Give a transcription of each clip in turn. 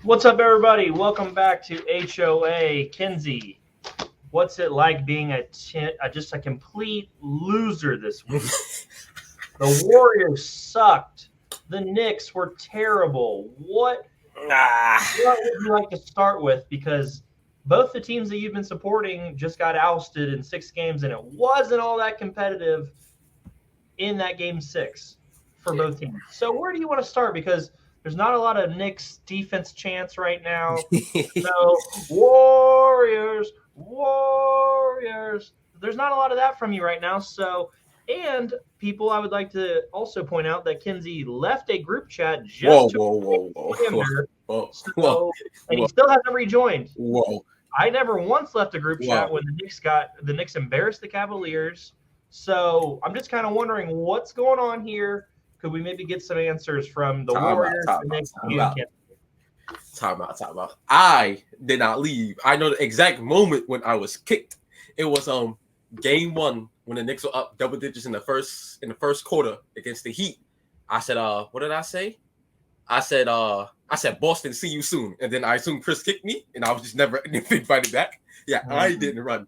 What's up, everybody? Welcome back to HOA. Kinsey, what's it like being just a complete loser this week? The Warriors sucked. The Knicks were terrible. What would you like to start with? Because both the teams that you've been supporting just got ousted in 6 games, and it wasn't all that competitive in that game 6 for both teams. So where do you want to start? Because there's not a lot of Knicks defense chants right now. So Warriors. There's not a lot of that from you right now. So, and people, I would like to also point out that Kinsey left a group chat just and he still hasn't rejoined. I never once left a group chat when the Knicks embarrassed the Cavaliers. So I'm just kind of wondering what's going on here. Could we maybe get some answers from the Warriors? Time out. I did not leave. I know the exact moment when I was kicked. It was game 1 when the Knicks were up double digits in the first quarter against the Heat. I said, what did I say? I said Boston, see you soon. And then I assumed Chris kicked me, and I was just never invited back. Yeah, I didn't run.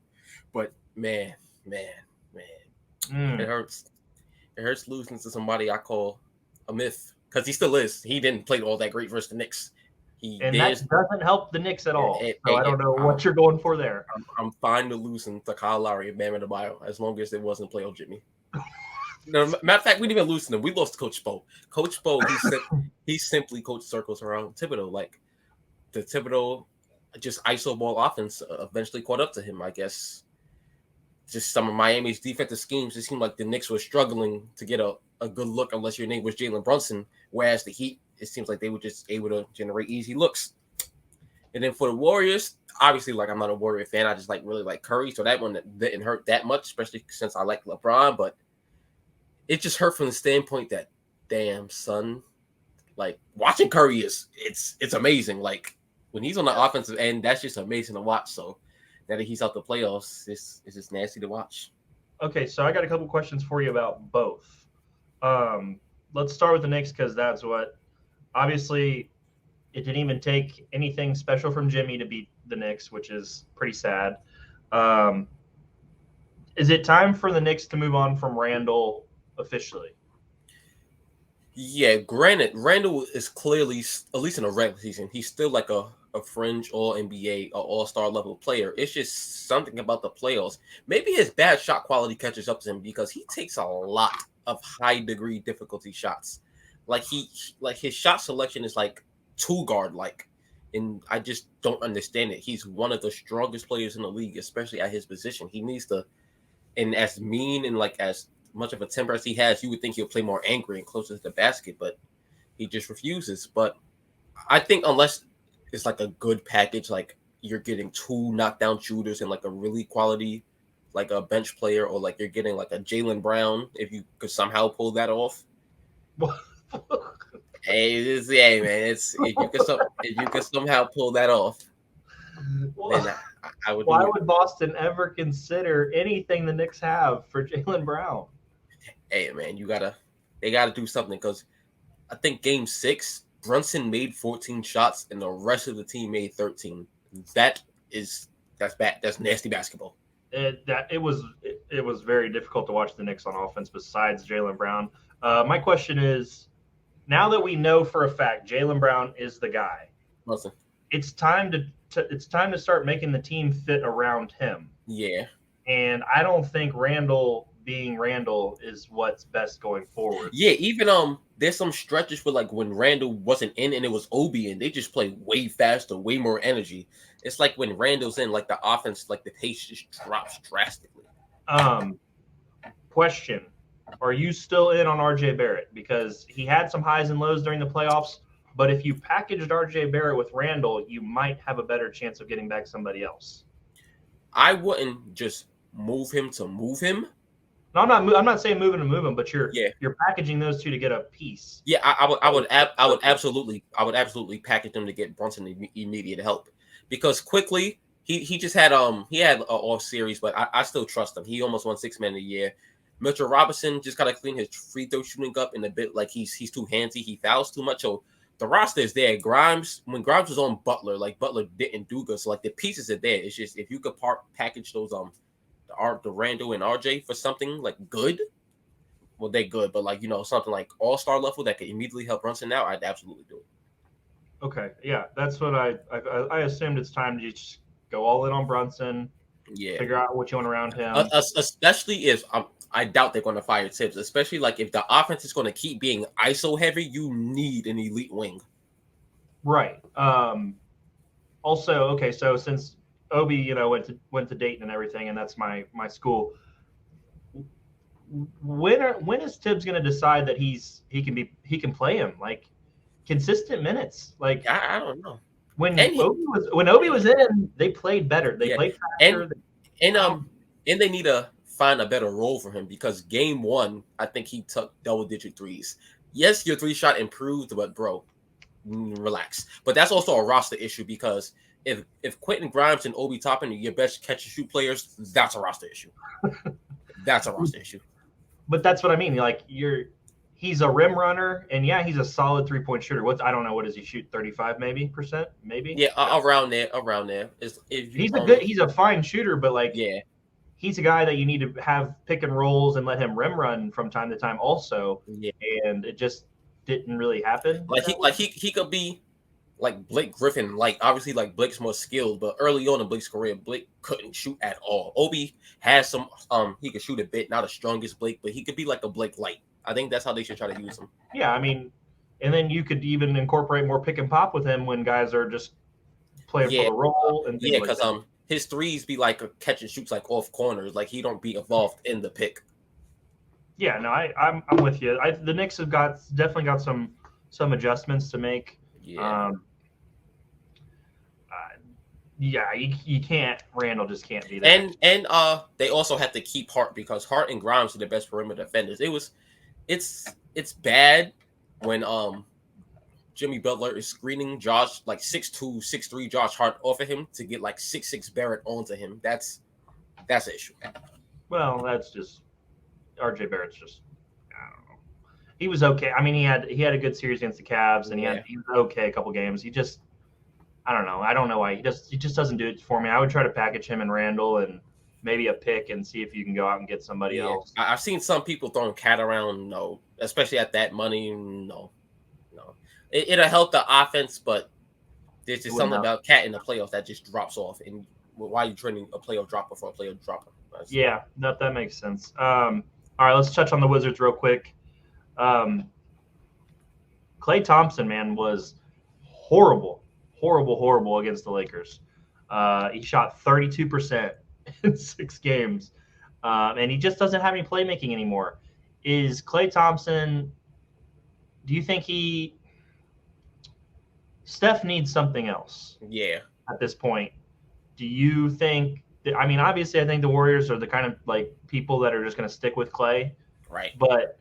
But man. It hurts. It hurts losing to somebody I call a myth. Because he still is. He didn't play all that great versus the Knicks. That doesn't help the Knicks at all. So I don't know what you're going for there. I'm fine with losing to Kyle Lowry and Bam Adebayo as long as it wasn't playoff Jimmy. No, matter of fact, we didn't even lose to them. We lost to Coach Bo. Coach Bo, he simply coached circles around Thibodeau. Like the Thibodeau just iso ball offense eventually caught up to him, I guess. Just some of Miami's defensive schemes, it seemed like the Knicks were struggling to get a good look unless your name was Jalen Brunson, whereas the Heat, it seems like they were just able to generate easy looks. And then for the Warriors, obviously, like I'm not a Warrior fan. I just really like Curry, so that one didn't hurt that much, especially since I like LeBron. But it just hurt from the standpoint that, damn, son, like watching Curry it's amazing. Like when he's on the offensive end, that's just amazing to watch. So now that he's out the playoffs, it's just nasty to watch. Okay, so I got a couple questions for you about both. Let's start with the Knicks because that's what obviously it didn't even take anything special from Jimmy to beat the Knicks, which is pretty sad. Is it time for the Knicks to move on from Randall officially? Yeah, granted, Randall is clearly, at least in a regular season, he's still like a fringe All-NBA or All-Star level player. It's just something about the playoffs. Maybe his bad shot quality catches up to him because he takes a lot of high degree difficulty shots. Like his shot selection is like two guard like, and I just don't understand it. He's one of the strongest players in the league, especially at his position. He needs to, and as mean and like as much of a temper as he has, you would think he'll play more angry and closer to the basket, but he just refuses. But I think unless it's like a good package, like you're getting 2 knockdown shooters and like a really quality, like a bench player, or like you're getting like a Jaylen Brown, if you could somehow pull that off. Hey, man, if you could somehow pull that off, then I would. Why would Boston ever consider anything the Knicks have for Jaylen Brown? Hey, man, they gotta do something because I think game 6, Brunson made 14 shots and the rest of the team made 13. That's bad. That's nasty basketball. It was very difficult to watch the Knicks on offense besides Jaylen Brown. My question is, now that we know for a fact Jaylen Brown is the guy, Listen, it's time to start making the team fit around him. Yeah. And I don't think Randall being Randall is what's best going forward. Yeah, even there's some stretches where like when Randall wasn't in and it was Obi and they just play way faster, way more energy. It's like when Randall's in, like the offense, like the pace just drops drastically. Question. Are you still in on RJ Barrett? Because he had some highs and lows during the playoffs, but if you packaged RJ Barrett with Randall, you might have a better chance of getting back somebody else. I wouldn't just move him to move him. No, I'm not saying moving to move him, but you're packaging those two to get a piece. Yeah, I would absolutely package them to get Brunson immediate help, because quickly he just had an off series, but I still trust him. He almost won 6 Man of the Year. Mitchell Robinson just got to clean his free throw shooting up in a bit. Like he's too handsy. He fouls too much. So the roster is there. When Grimes was on Butler, like Butler didn't do good. So like the pieces are there. It's just if you could package those the Randall and RJ for something like good, well they're good, but like something like all-star level that could immediately help Brunson out, I'd absolutely do it. Okay, yeah, that's what I assumed. It's time to just go all in on Brunson. Yeah, figure out what you want around him. Especially if I doubt they're going to fire Tibbs. Especially like if the offense is going to keep being ISO heavy, you need an elite wing. Right. Also, okay, so since Obi, went to Dayton and everything, and that's my school. When is Tibbs going to decide that he can play him like consistent minutes? Like I don't know. When Obi was in, they played better. They played faster. And they need to find a better role for him because game 1, I think he took double-digit threes. Yes, your 3-shot improved, but bro, relax. But that's also a roster issue because if Quentin Grimes and Obi Toppin are your best catch-and-shoot players, that's a roster issue. That's a roster issue. But that's what I mean. Like he's a rim runner, and yeah, he's a solid 3-point shooter. I don't know, what does he shoot? 35% maybe? Yeah, around there. He's a fine shooter, but like he's a guy that you need to have pick and rolls and let him rim run from time to time also. Yeah. And it just didn't really happen. He could be like Blake Griffin. Like obviously like Blake's more skilled, but early on in Blake's career, Blake couldn't shoot at all. Obi has some he could shoot a bit, not the strongest Blake, but he could be like a Blake light. I think that's how they should try to use him. Yeah, I mean, and then you could even incorporate more pick and pop with him when guys are just playing for the role. And because his threes be like a catch and shoots like off corners, like he don't be involved in the pick. Yeah, no, I'm with you. The Knicks have definitely got some adjustments to make. Yeah. You can't. Randall just can't be that. And they also have to keep Hart because Hart and Grimes are the best perimeter defenders. It's bad when Jimmy Butler is screening Josh like 6'2", 6'3" Josh Hart off of him to get like 6'6" Barrett onto him. That's an issue. Well, that's just RJ Barrett's just I don't know. He was okay. I mean, he had a good series against the Cavs, and he was okay a couple games. He just I don't know. I don't know why he just doesn't do it for me. I would try to package him and Randall and maybe a pick and see if you can go out and get somebody else. I've seen some people throwing Cat around. No, especially at that money. No. It'll help the offense, but there's just something about Cat in the playoffs that just drops off. And why are you trading a playoff dropper for a playoff dropper? Yeah, that makes sense. All right, let's touch on the Wizards real quick. Klay Thompson, man, was horrible against the Lakers. He shot 32% in 6 games, and he just doesn't have any playmaking anymore. Is Klay Thompson? Do you think Steph needs something else? Yeah. At this point, do you think? I mean, obviously, I think the Warriors are the kind of like people that are just going to stick with Klay. Right. But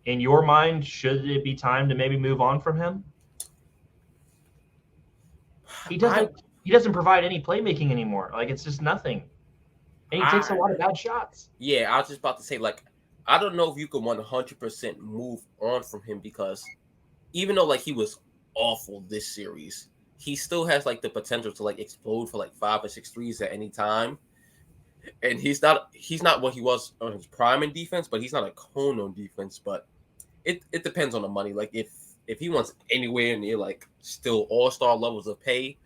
in your mind, should it be time to maybe move on from him? He doesn't provide any playmaking anymore. Like it's just nothing. And he takes a lot of bad shots. Yeah, I was just about to say, like, I don't know if you can 100% move on from him because even though like he was awful this series, he still has like the potential to like explode for like 5 or 6 threes at any time. And he's not what he was on his prime in defense, but he's not a cone on defense. But it depends on the money. Like if he wants anywhere near like still all-star levels of pay,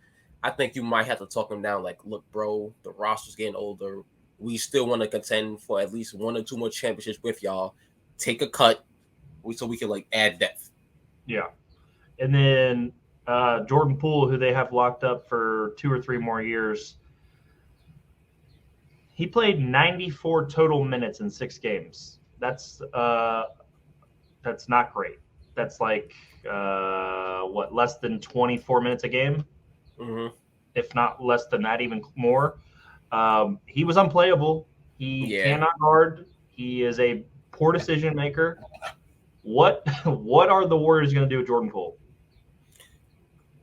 I think you might have to talk him down. Like, look, bro, the roster's getting older. We still want to contend for at least 1 or 2 more championships with y'all. Take a cut so we can like add depth. Yeah. And then Jordan Poole, who they have locked up for 2 or 3 more years, he played 94 total minutes in 6 games. That's not great. That's like less than 24 minutes a game, if not less than that, even more. He was unplayable. He cannot guard. He is a poor decision maker. What are the Warriors going to do with Jordan Poole?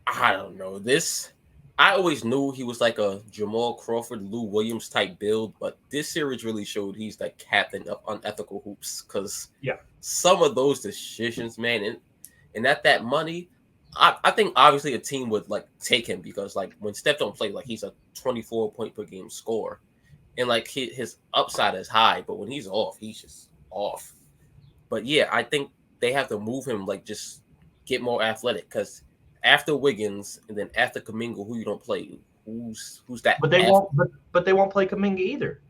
I don't know. I always knew he was like a Jamal Crawford, Lou Williams type build, but this series really showed he's the captain of unethical hoops because some of those decisions, man, and at that money, I think obviously a team would like take him because like when Steph don't play, like he's a 24 point per game scorer, and like his upside is high, but when he's off, he's just off. But yeah, I think they have to move him, like just get more athletic because after Wiggins and then after Kuminga, who you don't play, who's that? But they won't. But they won't play Kuminga either.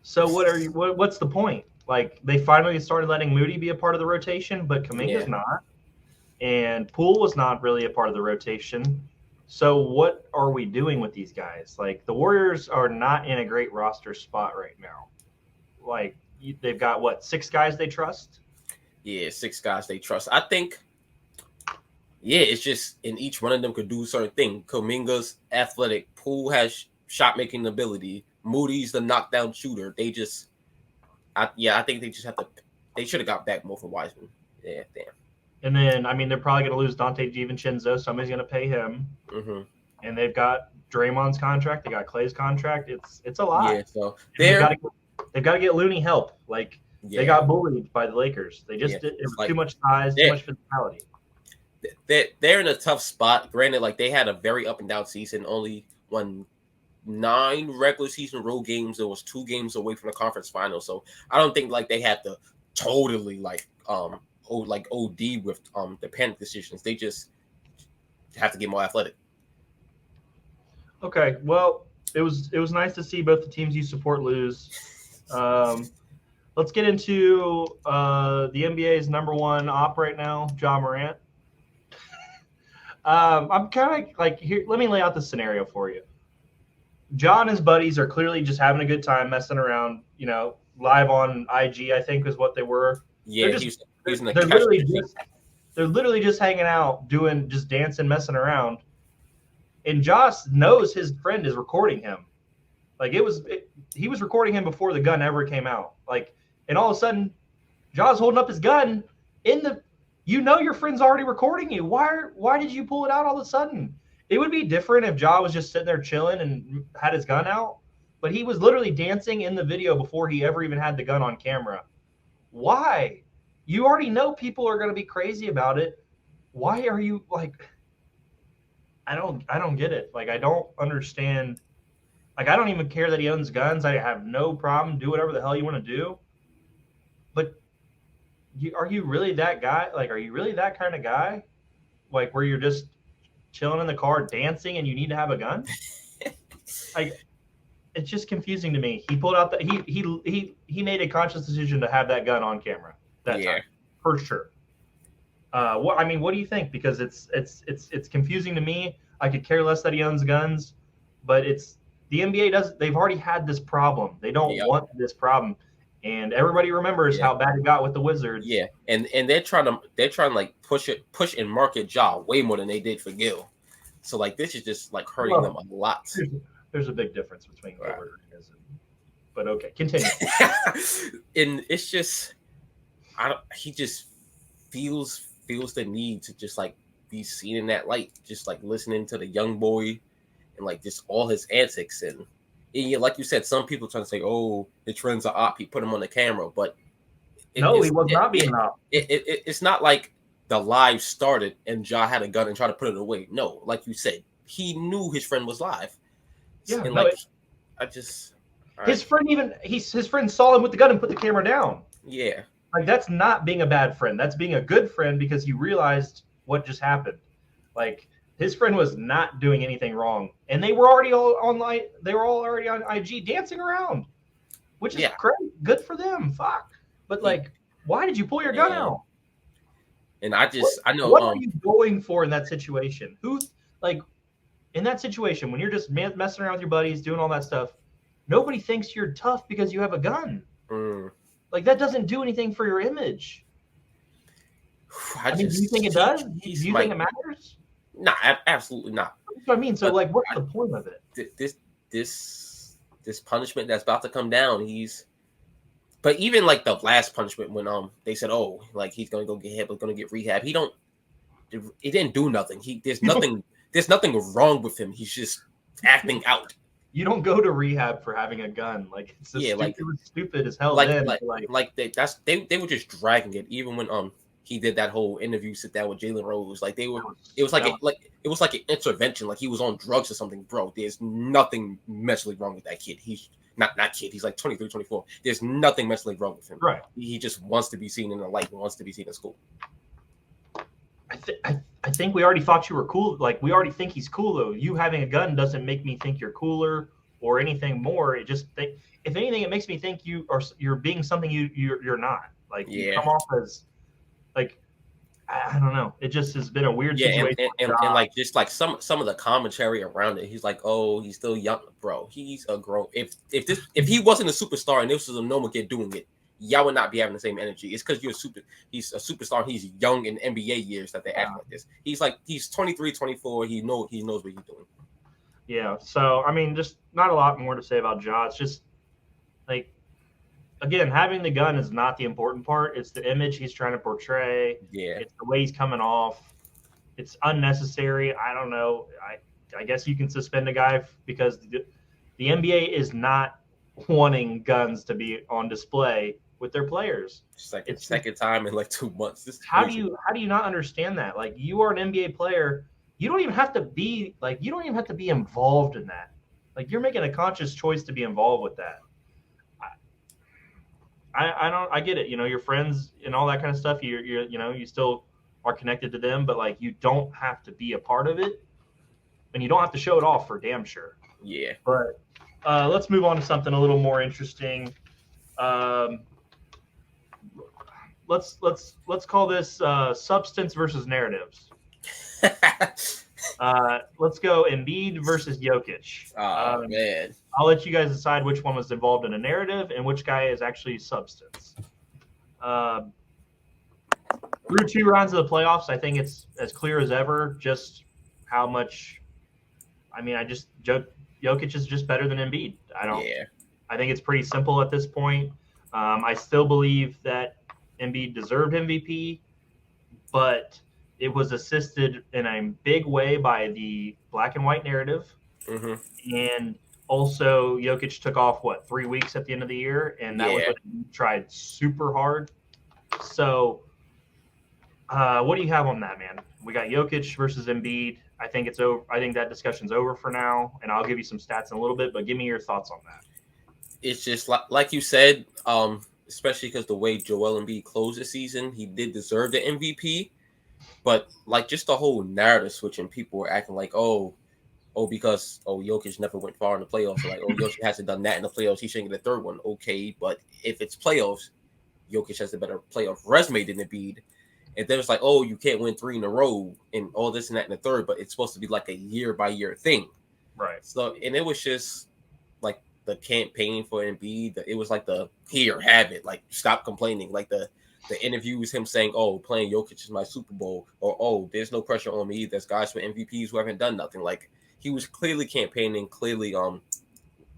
So what's the point? Like they finally started letting Moody be a part of the rotation, but Kuminga's not, and Poole was not really a part of the rotation. So what are we doing with these guys? Like the Warriors are not in a great roster spot right now. Like they've got what, 6 guys they trust? Yeah, 6 guys they trust. I think. Yeah, it's just in each one of them could do a certain thing. Kuminga's athletic, Poole has shot making ability, Moody's the knockdown shooter. They just, I think they just have to. They should have got back more from Wiseman. Yeah, damn. And then, I mean, they're probably going to lose Dante DiVincenzo. Somebody's going to pay him. Mm-hmm. And they've got Draymond's contract. They got Clay's contract. It's a lot. Yeah, so they've got to get Looney help. Like they got bullied by the Lakers. They just it was like, too much size, too much physicality. They're in a tough spot. Granted, like they had a very up and down season. Only won 9 regular season road games. It was 2 games away from the conference final. So I don't think like they had to totally like OD with the panic decisions. They just have to get more athletic. Okay, well, it was nice to see both the teams you support lose. Let's get into the NBA's number 1 op right now, Ja Morant. I'm kind of like, here, let me lay out the scenario for you. Ja and his buddies are clearly just having a good time messing around, live on IG, I think is what they were. Yeah, they're literally just hanging out, just dancing, messing around. And Josh knows his friend is recording him. Like he was recording him before the gun ever came out. Like, and all of a sudden, Josh holding up his gun your friend's already recording you. Why did you pull it out all of a sudden? It would be different if Ja was just sitting there chilling and had his gun out, but he was literally dancing in the video before he ever even had the gun on camera. Why? You already know people are going to be crazy about it. Why are you like? I don't get it. Like I don't understand. Like I don't even care that he owns guns. I have no problem. Do whatever the hell you want to do. But are you really that guy? Like, are you really that kind of guy? Like where you're just chilling in the car dancing and you need to have a gun? Like it's just confusing to me. He pulled out he made a conscious decision to have that gun on camera that time for sure. What do you think? Because it's confusing to me. I could care less that he owns guns, but the NBA they've already had this problem. They don't want this problem. And everybody remembers how bad it got with the Wizards. Yeah, and they're trying to like push and market Ja way more than they did for Gil. So like this is just like hurting them a lot. There's a big difference between Gilbert and Gizem. But okay, continue. And it's just he just feels the need to just like be seen in that light, just like listening to the young boy and like just all his antics and like you said, some people trying to say, "Oh, the trends are op." He put him on the camera, but he was not being op. It's not like the live started and Ja had a gun and tried to put it away. No, like you said, he knew his friend was live. Yeah, and his friend saw him with the gun and put the camera down. Yeah, like that's not being a bad friend. That's being a good friend because he realized what just happened. Like. His friend was not doing anything wrong, and they were already all online. They were all already on IG dancing around, which is great. Good for them. Fuck. But like, why did you pull your gun out? And I know. What are you going for in that situation? In that situation when you're just messing around with your buddies, doing all that stuff, nobody thinks you're tough because you have a gun. Like that doesn't do anything for your image. Do you think it does? Do you think it matters? Nah, absolutely not. That's what I mean. So, what's the point of it? This punishment that's about to come down. But even like the last punishment when they said, oh, like he's gonna go get hit, but gonna get rehab. He didn't do nothing. There's nothing wrong with him. He's just acting out. You don't go to rehab for having a gun. Like it's stupid as hell. They were just dragging it. Even when he did that whole interview sit down with Jalen Rose. Like it was like an intervention. Like he was on drugs or something, bro. There's nothing mentally wrong with that kid. He's not kid. He's like 23, 24. There's nothing mentally wrong with him. Right. He just wants to be seen in the light. Wants to be seen in school. I think we already thought you were cool. Like we already think he's cool though. You having a gun doesn't make me think you're cooler or anything more. It just if anything, it makes me think you're being something you're not. Like you come off as like I don't know. It just has been a weird situation. And like just like some of the commentary around it, he's like, oh, he's still young, bro. He's a grown. If he wasn't a superstar and this was a normal kid doing it, y'all would not be having the same energy. It's because he's a superstar. He's young in NBA years that they act like this. He's 23, 24. He knows what he's doing. Yeah. So I mean, just not a lot more to say about Ja. It's just like, again, having the gun is not the important part. It's the image he's trying to portray. Yeah. It's the way he's coming off. It's unnecessary. I don't know. I guess you can suspend a guy because the NBA is not wanting guns to be on display with their players. Second time in like 2 months. How do you not understand that? Like you are an NBA player. You don't even have to be involved in that. Like you're making a conscious choice to be involved with that. I get it. You know, your friends and all that kind of stuff. You still are connected to them, but like you don't have to be a part of it, and you don't have to show it off for damn sure. Yeah. But let's move on to something a little more interesting. Let's call this substance versus narratives. Let's go Embiid versus Jokic. Oh man. I'll let you guys decide which one was involved in a narrative and which guy is actually substance. Through 2 rounds of the playoffs, I think it's as clear as ever just how much. I mean, Jokic is just better than Embiid. I think it's pretty simple at this point. I still believe that Embiid deserved MVP, but it was assisted in a big way by the black and white narrative. Mm-hmm. And also Jokic took off 3 weeks at the end of the year, and that was when he tried super hard. So what do you have on that, man? We got Jokic versus Embiid. I think it's over. I think that discussion's over for now, and I'll give you some stats in a little bit, but give me your thoughts on that. It's just like you said, especially because the way Joel Embiid closed the season, he did deserve the MVP. But like just the whole narrative switching, people were acting like, because Jokic never went far in the playoffs. So like, Jokic hasn't done that in the playoffs. He shouldn't get a third one. Okay, but if it's playoffs, Jokic has a better playoff resume than Embiid. And then it's like, you can't win 3 in a row and all this and that in the third, but it's supposed to be like a year by year thing. Right. So, and it was just like the campaign for Embiid. It was like here, have it. Like, stop complaining. Like the interviews, him saying, playing Jokic is my Super Bowl, or there's no pressure on me. There's guys for MVPs who haven't done nothing. Like, he was clearly campaigning, clearly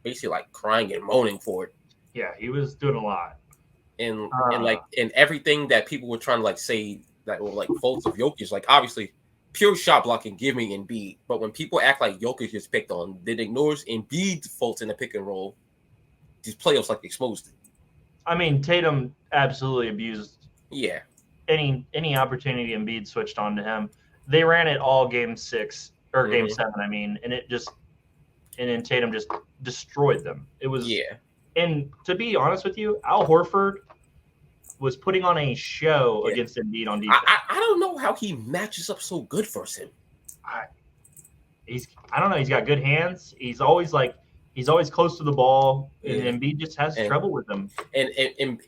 basically like crying and moaning for it. Yeah, he was doing a lot. And everything that people were trying to like say that were like faults of Jokic, like obviously pure shot blocking, give me Embiid. But when people act like Jokic is picked on, it ignores Embiid's faults in the pick and roll. These playoffs like exposed it. I mean, Tatum absolutely abused. Yeah. Any opportunity Embiid switched on to him. They ran it all game 6 or game 7. I mean, and then Tatum just destroyed them. It was And to be honest with you, Al Horford was putting on a show against Embiid on defense. I don't know how he matches up so good for him. I don't know. He's got good hands. He's always close to the ball, and Embiid just has trouble with him. And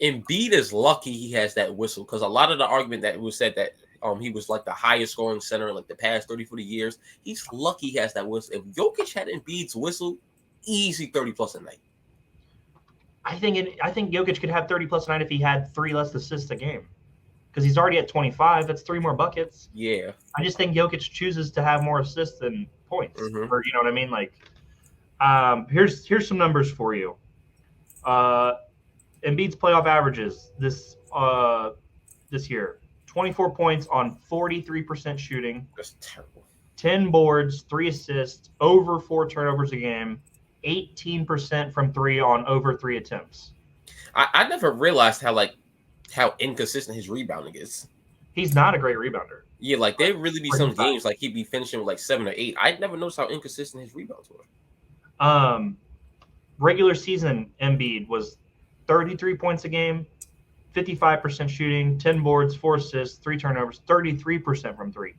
Embiid is lucky he has that whistle, because a lot of the argument that was said that he was like the highest scoring center in like the past 30, 40 years, he's lucky he has that whistle. If Jokic had Embiid's whistle, easy 30 plus a night. I think Jokic could have 30 plus a night if he had 3 less assists a game, because he's already at 25. That's 3 more buckets. Yeah. I just think Jokic chooses to have more assists than points. Mm-hmm. Or you know what I mean? Like, here's some numbers for you. Embiid's playoff averages this year: 24 points on 43% shooting. That's terrible. 10 boards, 3 assists, over 4 turnovers a game. 18% from 3 on over 3 attempts. I never realized how inconsistent his rebounding is. He's not a great rebounder. Yeah, like there really be some 45. games like he'd be finishing with like 7 or 8. I never noticed how inconsistent his rebounds were. Regular season Embiid was 33 points a game, 55% shooting, 10 boards, 4 assists, 3 turnovers, 33% from 3.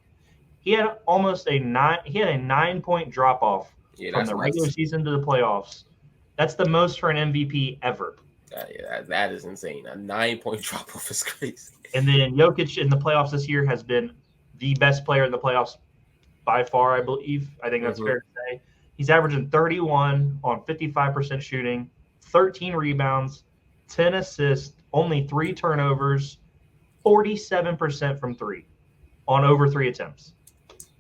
He had almost a 9-point drop off from the regular season to the playoffs. That's the most for an MVP ever. That is insane. A 9-point drop off is crazy. And then Jokic in the playoffs this year has been the best player in the playoffs by far, I believe. I think that's fair to say. He's averaging 31 on 55% shooting, 13 rebounds, 10 assists, only 3 turnovers, 47% from 3 on over 3 attempts.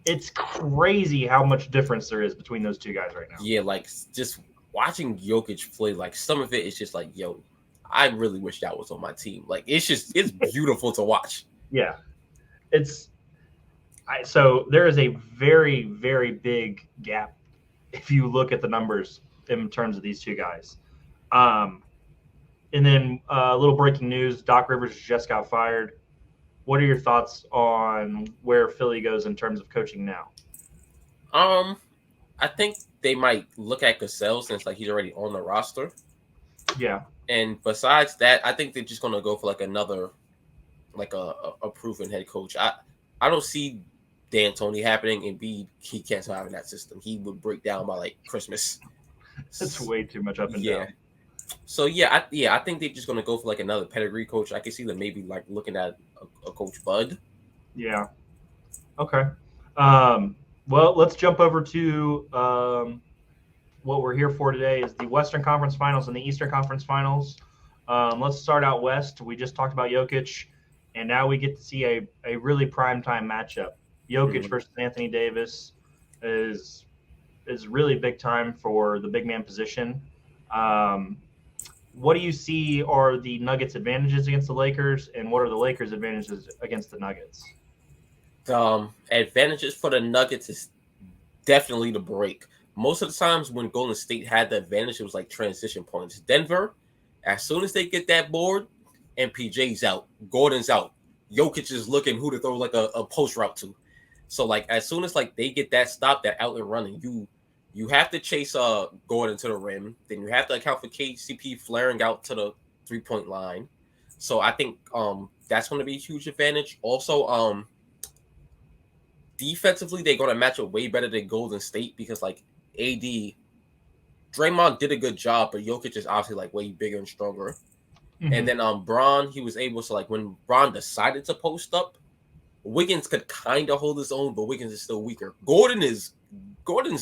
It's crazy how much difference there is between those two guys right now. Yeah, like just watching Jokic play, like some of it is just like, yo, I really wish that was on my team. Like it's beautiful to watch. Yeah. So there is a very, very big gap if you look at the numbers in terms of these two guys. And then a little breaking news, Doc Rivers just got fired. What are your thoughts on where Philly goes in terms of coaching now? I think they might look at Cassell since like he's already on the roster. Yeah. And besides that, I think they're just gonna go for like another like a proven head coach. I don't see D'Antoni happening. Embiid, he can't survive in that system. He would break down by like Christmas. That's way too much up and down. So I think they're just gonna go for like another pedigree coach. I can see them maybe like looking at a Coach Bud. Yeah. Okay. Well, let's jump over to what we're here for today is the Western Conference Finals and the Eastern Conference Finals. Let's start out West. We just talked about Jokic, and now we get to see a really primetime matchup. Jokic versus Anthony Davis is really big time for the big man position. What do you see are the Nuggets' advantages against the Lakers, and what are the Lakers' advantages against the Nuggets? Advantages for the Nuggets is definitely the break. Most of the times when Golden State had the advantage, it was like transition points. Denver, as soon as they get that board, MPJ's out, Gordon's out, Jokic is looking who to throw like a post route to. So like as soon as like they get that stop, that out and running, you have to chase Gordon to the rim. Then you have to account for KCP flaring out to the 3-point line. So I think that's going to be a huge advantage. Also, defensively, they're going to match up way better than Golden State because like AD, Draymond did a good job, but Jokic is obviously like way bigger and stronger. Mm-hmm. And then Bron, he was able to like when Bron decided to post up, Wiggins could kind of hold his own, but Wiggins is still weaker. Gordon's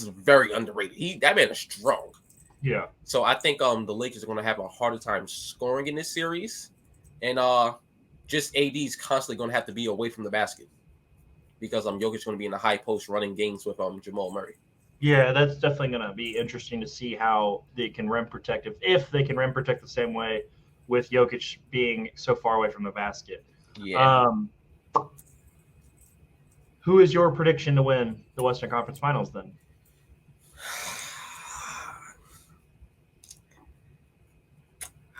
very underrated. That man is strong. Yeah. So I think the Lakers are going to have a harder time scoring in this series, and just AD's constantly going to have to be away from the basket because Jokic's going to be in the high post running games with Jamal Murray. Yeah, that's definitely going to be interesting to see how they can rim protect if they can rim protect the same way with Jokic being so far away from the basket. Yeah. Who is your prediction to win the Western Conference Finals then?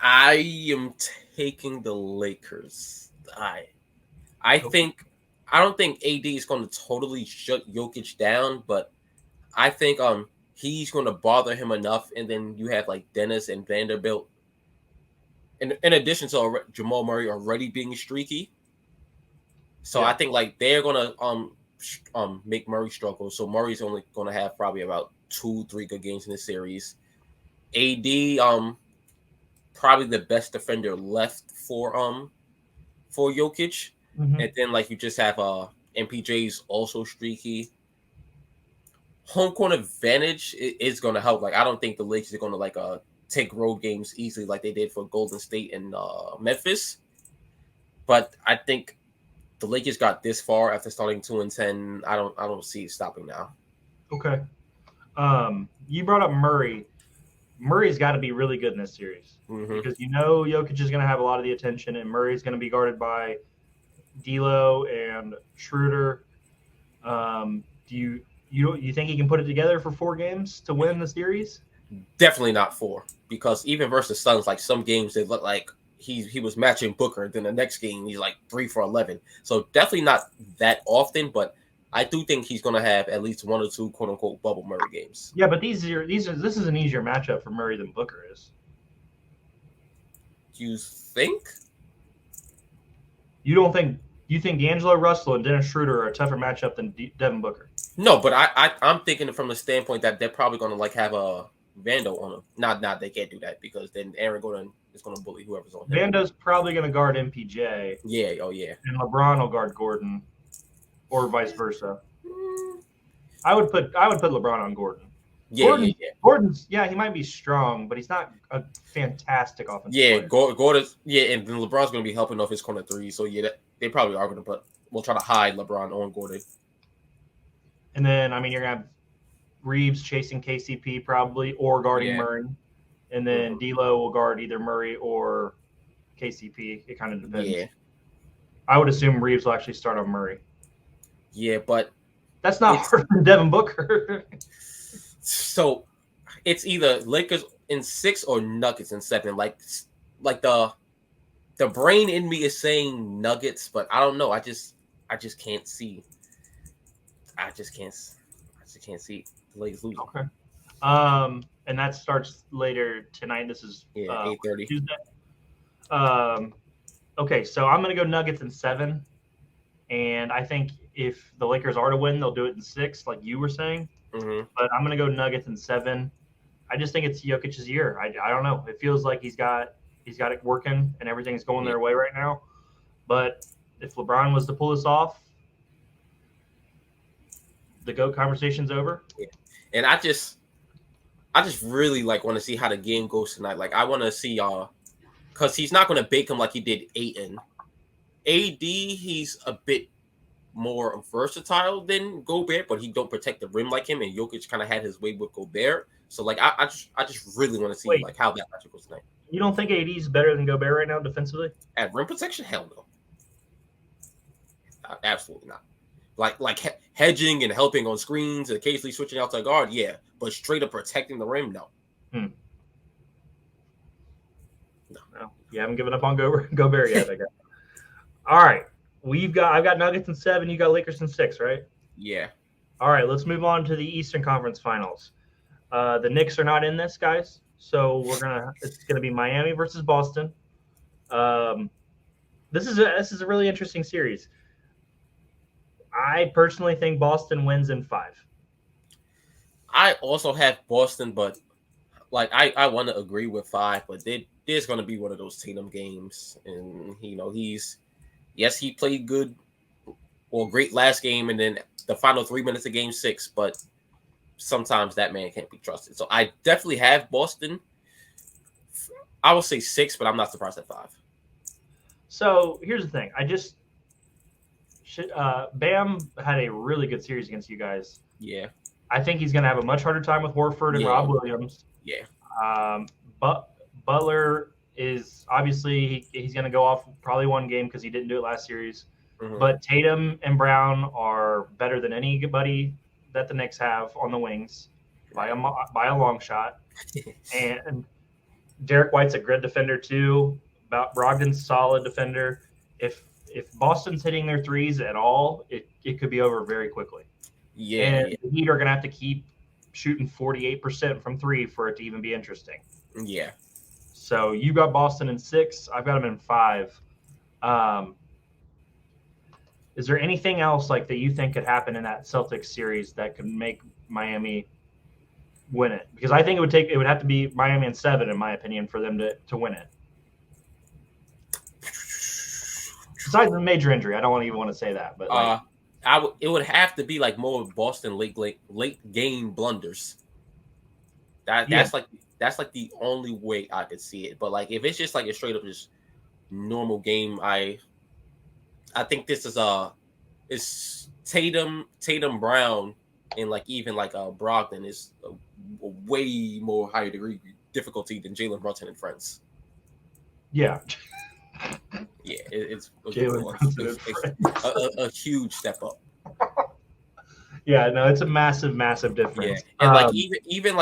I am taking the Lakers. I don't think AD is going to totally shut Jokic down, but I think he's going to bother him enough, and then you have like Dennis and Vanderbilt. In addition to Jamal Murray already being streaky. So I think like they're gonna make Murray struggle. So Murray's only gonna have probably about 2-3 good games in this series. AD probably the best defender left for Jokic. Mm-hmm. And then like you just have MPJ's also streaky. Home court advantage is gonna help. Like I don't think the Lakers are gonna like take road games easily like they did for Golden State and Memphis. But I think the Lakers got this far after starting 2-10. I don't see it stopping now. Okay. You brought up Murray. Murray's got to be really good in this series because Jokic is going to have a lot of the attention, and Murray's going to be guarded by D'Lo and Schroeder. Do you think he can put it together for 4 games to win the series? Definitely not 4, because even versus Suns, like some games they look like he was matching Booker. Then the next game he's like 3 for 11. So definitely not that often, but I do think he's gonna have at least 1 or 2 quote unquote bubble Murray games. Yeah, but this is an easier matchup for Murray than Booker is. You think? You think D'Angelo Russell and Dennis Schroeder are a tougher matchup than Devin Booker? No, but I'm thinking from the standpoint that they're probably gonna like have a Vando on him. Not they can't do that because then Aaron Gordon is gonna bully whoever's on him. Vando's probably gonna guard MPJ. Yeah, oh yeah. And LeBron will guard Gordon, or vice versa. I would put LeBron on Gordon. Yeah. Gordon's he might be strong, but he's not a fantastic offensive player. Gordon's and then LeBron's gonna be helping off his corner three. So yeah, they probably are gonna we'll try to hide LeBron on Gordon. And then you're gonna have Reeves chasing KCP probably or guarding Murray, and then D'Lo will guard either Murray or KCP. It kind of depends. Yeah. I would assume Reeves will actually start on Murray. Yeah, but that's not harder than Devin Booker. So it's either Lakers in 6 or Nuggets in 7. Like the brain in me is saying Nuggets, but I don't know. I just can't see. I just can't see the Lakers losing. Okay. And that starts later tonight. This is 8:30 Tuesday. Okay, so I'm gonna go Nuggets in 7, and I think if the Lakers are to win, they'll do it in 6, like you were saying. Mm-hmm. But I'm gonna go Nuggets in 7. I just think it's Jokic's year. I don't know. It feels like he's got it working and everything's going their way right now. But if LeBron was to pull this off, the GOAT conversation's over. Yeah. And I just really want to see how the game goes tonight. Like I want to see because he's not going to bake him like he did Ayton. AD, he's a bit more versatile than Gobert, but he don't protect the rim like him. And Jokic kind of had his way with Gobert. So I just really want to see how that matchup goes tonight. You don't think AD is better than Gobert right now defensively? At rim protection, hell no. Absolutely not. Like hedging and helping on screens and occasionally switching out to guard, yeah. But straight up protecting the rim, no. No. You haven't given up on Gobert yet, I guess. All right. I've got Nuggets in 7, you got Lakers in 6, right? Yeah. All right, let's move on to the Eastern Conference Finals. The Knicks are not in this, guys. So it's gonna be Miami versus Boston. This is a really interesting series. I personally think Boston wins in 5. I also have Boston, but I want to agree with 5, but there's going to be one of those Tatum games, and he played good or great last game, and then the final 3 minutes of Game 6, but sometimes that man can't be trusted. So I definitely have Boston. I will say 6, but I'm not surprised at 5. So here's the thing. Bam had a really good series against you guys. Yeah. I think he's going to have a much harder time with Horford and Rob Williams. Yeah. But Butler is obviously he's going to go off probably one game because he didn't do it last series. Mm-hmm. But Tatum and Brown are better than anybody that the Knicks have on the wings by a long shot. And Derek White's a good defender too. Brogdon's a solid defender. If Boston's hitting their threes at all, it could be over very quickly. Yeah. And the Heat are going to have to keep shooting 48% from 3 for it to even be interesting. Yeah. So you got Boston in 6. I've got them in 5. Is there anything else that you think could happen in that Celtics series that could make Miami win it? Because I think it would have to be Miami in 7, in my opinion, for them to win it. Besides the major injury, I don't even want to say that, but it would have to be more Boston late game blunders. That's the only way I could see it. But if it's just a straight up just normal game, I think this is Tatum Brown and even Brogdon is a way more higher degree difficulty than Jalen Brunson and friends. Yeah. Yeah, it's a huge step up. Yeah, no, it's a massive difference. Yeah, and even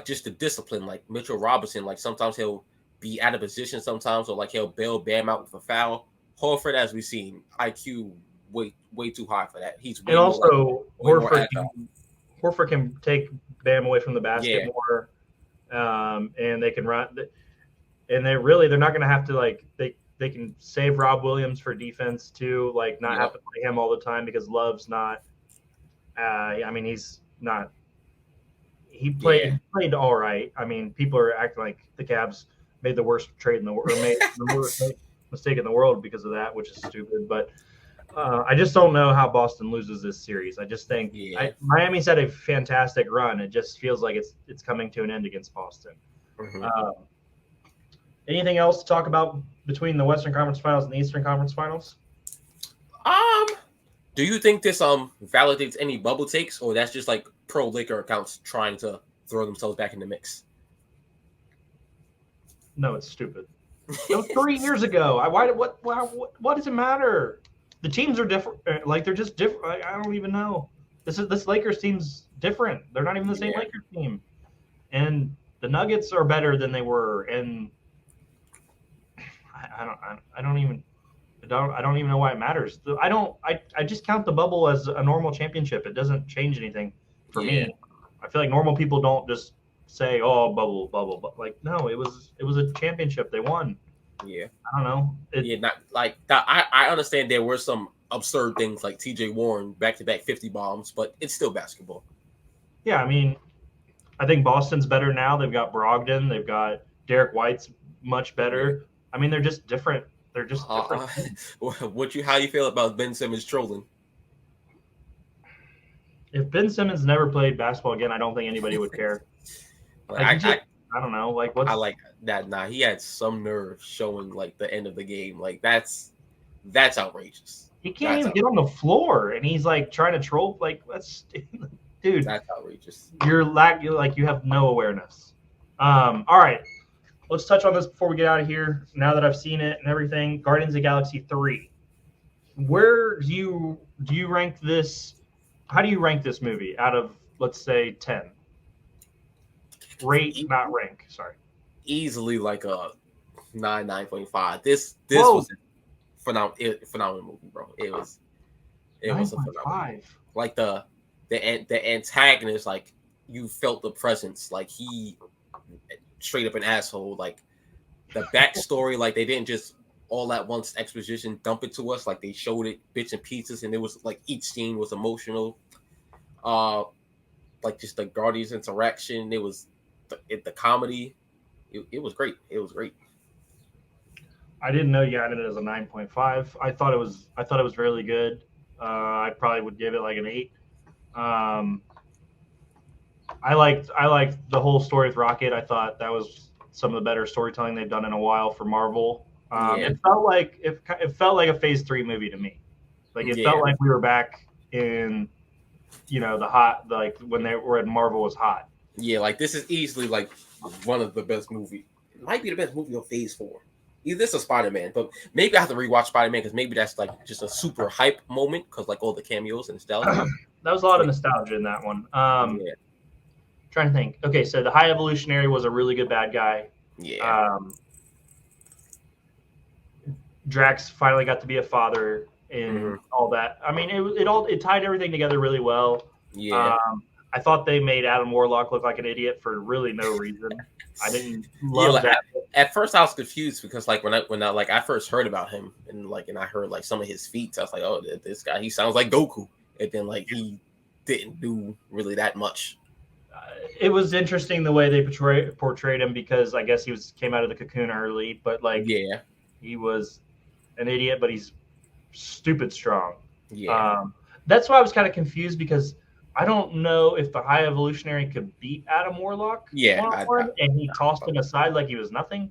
just the discipline, Mitchell Robinson, sometimes he'll be out of position sometimes, or like he'll bail Bam out with a foul. Horford, as we've seen, IQ way too high for that. He's way And more also, way more agile. Horford can take Bam away from the basket Yeah. more, and they can run. And they're not going to have to like they can save Rob Williams for defense too, like not have to play him all the time because Love's not. I mean, he's not. He played all right. I mean, people are acting like the Cavs made the worst trade in the world, or made the worst mistake in the world because of that, which is stupid. But I just don't know how Boston loses this series. I just think Miami's had a fantastic run. It just feels like it's coming to an end against Boston. Mm-hmm. Anything else to talk about between the Western Conference Finals and the Eastern Conference Finals? Do you think this validates any bubble takes, or that's just like pro Laker accounts trying to throw themselves back in the mix? No, it's stupid. It was 3 years ago. What does it matter? The teams are different. Like they're just different. I don't even know. This Lakers team's different. They're not even the same Lakers team. And the Nuggets are better than they were. And I don't even know why it matters. I just count the bubble as a normal championship. It doesn't change anything for me. I feel like normal people don't just say, "Oh, bubble." But like, no, it was a championship. They won. Yeah. I don't know. Not like that. I understand there were some absurd things like T.J. Warren back-to-back 50 bombs, but it's still basketball. Yeah, I mean, I think Boston's better now. They've got Brogdon. They've got Derek White's much better. I mean, they're just different. They're just different. How you feel about Ben Simmons trolling? If Ben Simmons never played basketball again, I don't think anybody would care. I don't know. Like, I like that. Nah, he had some nerve showing like the end of the game. Like that's outrageous. He can't even get on the floor, and he's like trying to troll. Like, dude, that's outrageous. You have no awareness. All right. Let's touch on this before we get out of here. Now that I've seen it and everything, Guardians of the Galaxy 3. Where do you rank this? How do you rank this movie out of, let's say, 10? Rate, not rank. Sorry. Easily like a 9.5. This was a phenomenal movie, bro. It was a phenomenal. Like the antagonist, like you felt the presence. Like he straight up an asshole. Like the backstory, like they didn't just all at once exposition dump it to us. Like they showed it bits and pieces, and it was like each scene was emotional. Like just the Guardians interaction. It was the comedy. It was great. It was great. I didn't know you had it as a 9.5. I thought it was really good. I probably would give it like an 8. I liked the whole story with Rocket. I thought that was some of the better storytelling they've done in a while for Marvel. It felt like a Phase 3 movie to me. Like it felt like we were back in, the hot, like when Marvel was hot. Yeah, like this is easily like one of the best movie. It might be the best movie of Phase 4. Either this or Spider-Man, but maybe I have to rewatch Spider-Man because maybe that's like just a super hype moment because like all the cameos and nostalgia. That was a lot of nostalgia in that one. Trying to think. Okay, so the High Evolutionary was a really good bad guy. Yeah. Drax finally got to be a father and all that. I mean, it tied everything together really well. Yeah. I thought they made Adam Warlock look like an idiot for really no reason. I didn't love that. At first, I was confused because like when I first heard about him and I heard like some of his feats, I was like, oh, this guy, he sounds like Goku. And then like he didn't do really that much. It was interesting the way they portrayed him because I guess he came out of the cocoon early, but like he was an idiot, but he's stupid strong. Yeah. That's why I was kind of confused because I don't know if the High Evolutionary could beat Adam Warlock. And he tossed him aside like he was nothing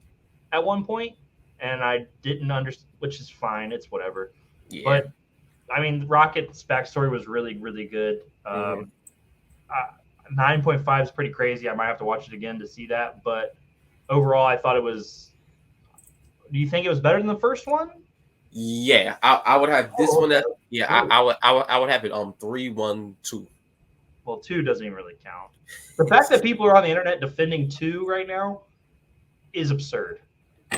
at one point, and I didn't understand, which is fine. It's whatever. Yeah. But I mean, Rocket's backstory was really, really good. 9.5 is pretty crazy. I might have to watch it again to see that. But overall, I thought it was. Do you think it was better than the first one? Yeah, I would have this one. I would have it 3-1-2. Well, 2 doesn't even really count. The fact that people are on the internet defending 2 right now is absurd.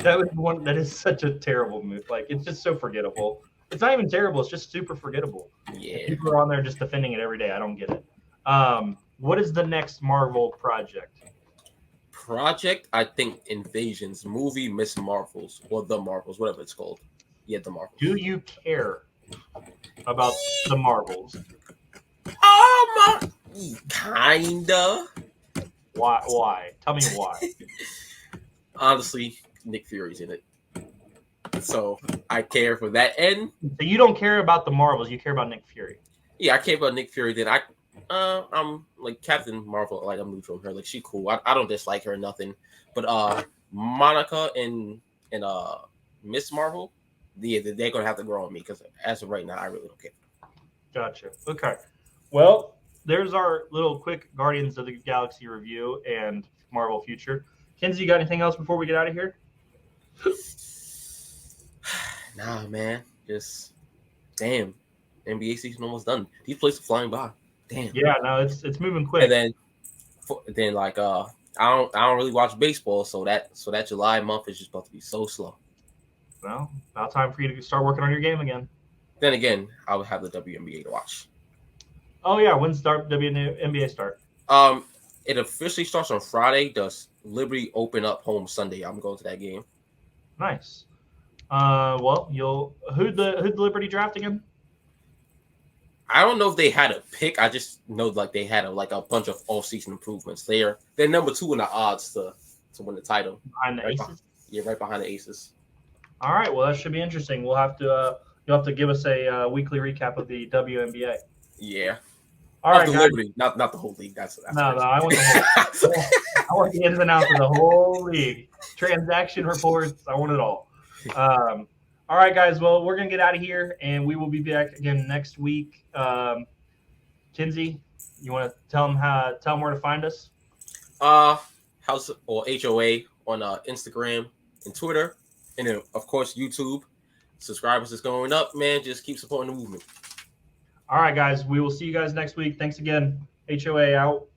That is such a terrible move. Like, it's just so forgettable. It's not even terrible. It's just super forgettable. Yeah. People are on there just defending it every day. I don't get it. What is the next Marvel project? I think Invasion's movie, Miss Marvels, or The Marvels, whatever it's called. Yeah, The Marvels. Do you care about the Marvels? Kinda. Why? Tell me why. Honestly, Nick Fury's in it. So I care for that end. So you don't care about the Marvels, you care about Nick Fury. Yeah, I care about Nick Fury. Then I'm like Captain Marvel. Like I'm neutral on her. Like she cool. I don't dislike her or nothing. But Monica and Miss Marvel, they're gonna have to grow on me because as of right now, I really don't care. Gotcha. Okay. Well, there's our little quick Guardians of the Galaxy review and Marvel future. Kinsey, you got anything else before we get out of here? Nah, man. Just damn. NBA season almost done. These plays are flying by. Damn. Yeah, no, it's moving quick. And then like I don't really watch baseball, so that July month is just about to be so slow. Well, about time for you to start working on your game again. Then again, I would have the WNBA to watch. Oh yeah, when's WNBA start? It officially starts on Friday. Does Liberty open up home Sunday? I'm going to that game. Nice. Well, who'd the Liberty draft again? I don't know if they had a pick. I just know like they had a bunch of all-season improvements. They're number 2 in the odds to win the title. Behind the Aces? Right behind the Aces. All right. Well, that should be interesting. We'll have to you'll have to give us a weekly recap of the WNBA. Yeah. All right, guys. Liberty, not the whole league. That's no. I want the whole. I want the ins and outs of the whole league. Transaction reports. I want it all. All right, guys. Well, we're gonna get out of here, and we will be back again next week. Kinsey, you want to tell them where to find us? House or HOA on Instagram and Twitter, and then of course YouTube. Subscribers is going up, man. Just keep supporting the movement. All right, guys. We will see you guys next week. Thanks again. HOA out.